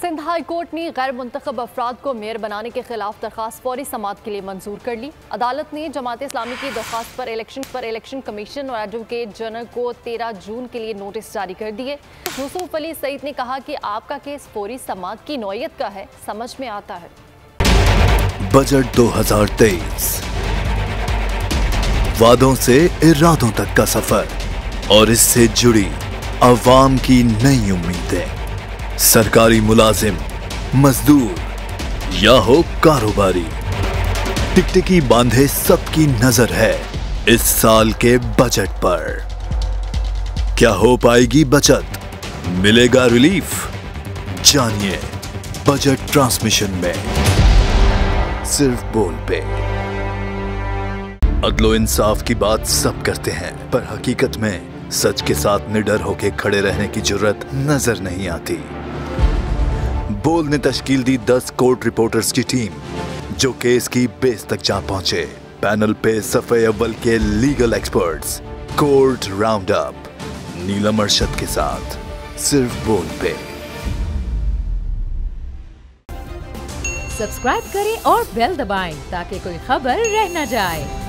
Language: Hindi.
सिंध हाई कोर्ट ने गैर मुंतखब अफराद को मेयर बनाने के खिलाफ दरखास्त फौरी समाअत के लिए मंजूर कर ली। अदालत ने जमात इस्लामी की दरखास्त पर इलेक्शन कमीशन और एडवोकेट जनरल को 13 जून के लिए नोटिस जारी कर दिए। यूसुफ अली सईद ने कहा कि आपका केस फौरी समाअत की नौयत का है, समझ में आता है। बजट 2023 वादों से इरादों तक का सफर और इससे जुड़ी अवाम की नई उम्मीदें। सरकारी मुलाजिम, मजदूर या हो कारोबारी, टिकटिकी बांधे सबकी नजर है इस साल के बजट पर। क्या हो पाएगी बचत, मिलेगा रिलीफ? जानिए बजट ट्रांसमिशन में, सिर्फ बोल पे। अदलो इंसाफ की बात सब करते हैं, पर हकीकत में सच के साथ निडर होके खड़े रहने की जुर्रत नजर नहीं आती। बोल ने तश्कील दी 10 कोर्ट रिपोर्टर्स की टीम, जो केस की बेस तक जा पहुंचे। पैनल पे सफे अव्वल के legal experts, court round up, Neelam Arshad के साथ, सिर्फ बोल पे। सब्सक्राइब करें और बेल दबाएं ताकि कोई खबर रह न जाए।